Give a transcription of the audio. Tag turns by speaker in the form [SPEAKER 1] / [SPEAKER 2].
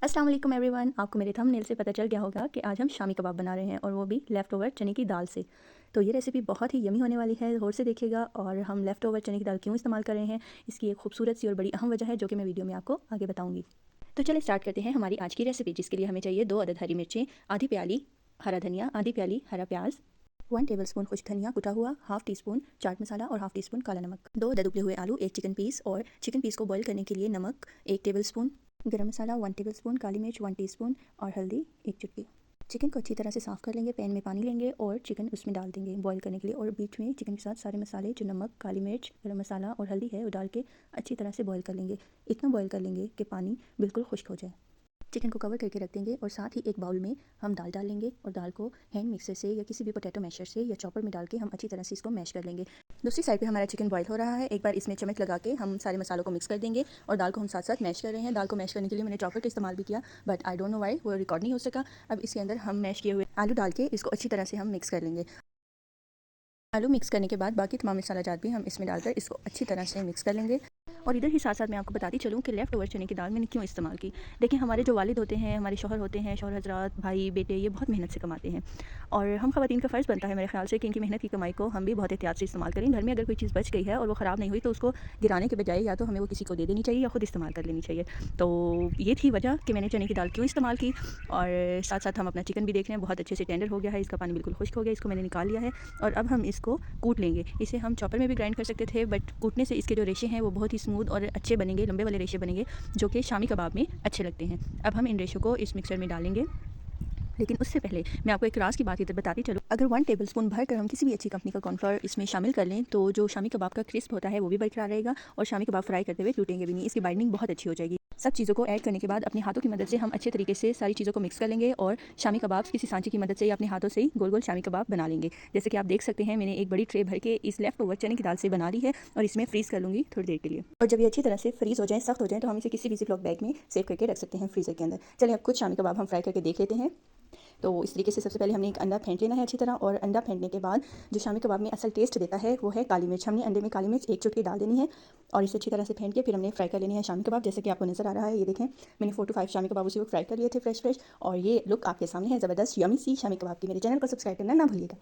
[SPEAKER 1] अस्सलाम वालेकुम एवरीवन। आपको मेरे थंबनेल से पता चल गया होगा कि आज हम शामी कबाब बना रहे हैं और वो भी लेफ़्ट ओवर चने की दाल से। तो ये रेसिपी बहुत ही यमी होने वाली है, गौर से देखिएगा। और हम लेफ़्ट ओवर चने की दाल क्यों इस्तेमाल कर रहे हैं, इसकी एक खूबसूरत सी और बड़ी अहम वजह है जो कि मैं वीडियो में आपको आगे बताऊँगी। तो चलिए स्टार्ट करते हैं हमारी आज की रेसिपी, जिसके लिए हमें चाहिए 2 अदद हरी मिर्चें, आधी प्याली हरा धनिया, आधी प्याली हरा प्याज, 1 टेबलस्पून खुश्क धनिया कुटा हुआ, half tea spoon chaat masala और हाफ़ टी स्पून काला नमक, 2 अदद उबले हुए आलू, 1 चिकन पीस और चिकन पीस को बॉईल करने के लिए नमक 1 टेबलस्पून, गरम मसाला 1 टेबलस्पून, काली मिर्च 1 टीस्पून और हल्दी 1 चुटकी। चिकन को अच्छी तरह से साफ़ कर लेंगे, पैन में पानी लेंगे और चिकन उसमें डाल देंगे बॉईल करने के लिए। और बीच में चिकन के साथ सारे मसाले जो नमक, काली मिर्च, गरम मसाला और हल्दी है वो डाल के अच्छी तरह से बॉईल कर लेंगे। इतना बॉईल कर लेंगे कि पानी बिल्कुल खुश्क हो जाए। चिकन को कवर करके रख देंगे और साथ ही एक बाउल में हम दाल डाल लेंगे और दाल को हैंड मिक्सर से या किसी भी पोटैटो मैशर से या चॉपर में डाल के हम अच्छी तरह से इसको मैश कर लेंगे। दूसरी साइड पे हमारा चिकन बॉईल हो रहा है, एक बार इसमें चम्मच लगा के हम सारे मसालों को मिक्स कर देंगे और दाल को हम साथ साथ मैश कर रहे हैं। दाल को मैश करने के लिए मैंने चॉपर का इस्तेमाल भी किया, but I don't know why वो रिकॉर्ड नहीं हो सका। अब इसके अंदर हम मैश किए हुए आलू डाल के इसको अच्छी तरह से हम मिक्स कर लेंगे। आलू मिक्स करने के बाद बाकी तमाम मसाला जात भी हम इसमें डालकर इसको अच्छी तरह से मिक्स कर लेंगे। और इधर ही साथ साथ मैं आपको बताती चलूँ कि लेफ़्ट ओवर चने की दाल मैंने क्यों इस्तेमाल की। देखिए, हमारे जो वालिद होते हैं, हमारे शौहर होते हैं, शौहर हज़रात, भाई बेटे, ये बहुत मेहनत से कमाते हैं और हम ख़वातीन का फ़र्ज़ बनता है मेरे ख़्याल से कि इनकी मेहनत की कमाई को हम भी बहुत एहतियात से इस्तेमाल करें। घर में अगर कोई चीज़ बच गई है और वो ख़राब नहीं हुई तो उसको गिराने के बजाय या तो हमें वो किसी को दे देनी चाहिए या ख़ुद इस्तेमाल कर लेनी चाहिए। तो ये थी वजह कि मैंने चने की दाल क्यों इस्तेमाल की। और साथ साथ हम अपना चिकन भी देख रहे हैं, बहुत अच्छे से टेंडर हो गया है, इसका पानी बिल्कुल खुश्क हो गया, इसको मैंने निकाल लिया है। और अब हम इसको कूट लेंगे। इसे हम चॉपर में भी ग्राइंड कर सकते थे, बट कूटने से इसके जो रेशे हैं वो बहुत ही स्मूथ और अच्छे बनेंगे, लंबे वाले रेशे बनेंगे जो कि शामी कबाब में अच्छे लगते हैं। अब हम इन रेशों को इस मिक्सर में डालेंगे, लेकिन उससे पहले मैं आपको एक राज की बात इधर बताती चलूँ। अगर 1 टेबलस्पून भरकर हम किसी भी अच्छी कंपनी का कॉर्नफ्लोर इसमें शामिल कर लें तो जो शामी कबाब का क्रिस्प होता है वो भी बरकरार रहेगा और शामी कबाब फ्राई करते हुए टूटेंगे भी नहीं, इसकी बाइंडिंग बहुत अच्छी हो जाएगी। सब चीज़ों को ऐड करने के बाद अपने हाथों की मदद से हम अच्छे तरीके से सारी चीज़ों को मिक्स कर लेंगे और शामी कबाब किसी सांचे की मदद से या अपने हाथों से ही गोल गोल शामी कबाब बना लेंगे। जैसे कि आप देख सकते हैं, मैंने एक बड़ी ट्रे भर के इस लेफ्ट ओवर चने की दाल से बना ली है और इसमें फ्रीज़ कर लूँगी थोड़ी देर के लिए। और जब ये अच्छी तरह से फ्रीज़ हो जाए, सख्त हो जाए, तो हम इसे किसी भी ज़िप-लॉक बैग में सेव करके रख सकते हैं फ्रीज़र के अंदर। चलिए अब कुछ शामी कबाब हम फ्राई करके देख लेते हैं। तो इस तरीके से सबसे पहले हमने एक अंडा फेंट लेना है अच्छी तरह, और अंडा फेंटने के बाद जो शामी कबाब में असल टेस्ट देता है वो है काली मिर्च। हमने अंडे में काली मिर्च 1 चुटकी डाल देनी है और इसे अच्छी तरह से फेंट के फिर हमने फ्राई कर लेनी है शामी कबाब। जैसे कि आपको नज़र आ रहा है, ये देखें, मैंने 4 to 5 शामी कबाब उसी वक्त फ्राई कर लिए थे फ्रेश और ये लुक आपके सामने है ज़बरदस्त यमी सी शामी कबाब की। मेरे चैनल को सब्सक्राइब करना ना भूलिएगा।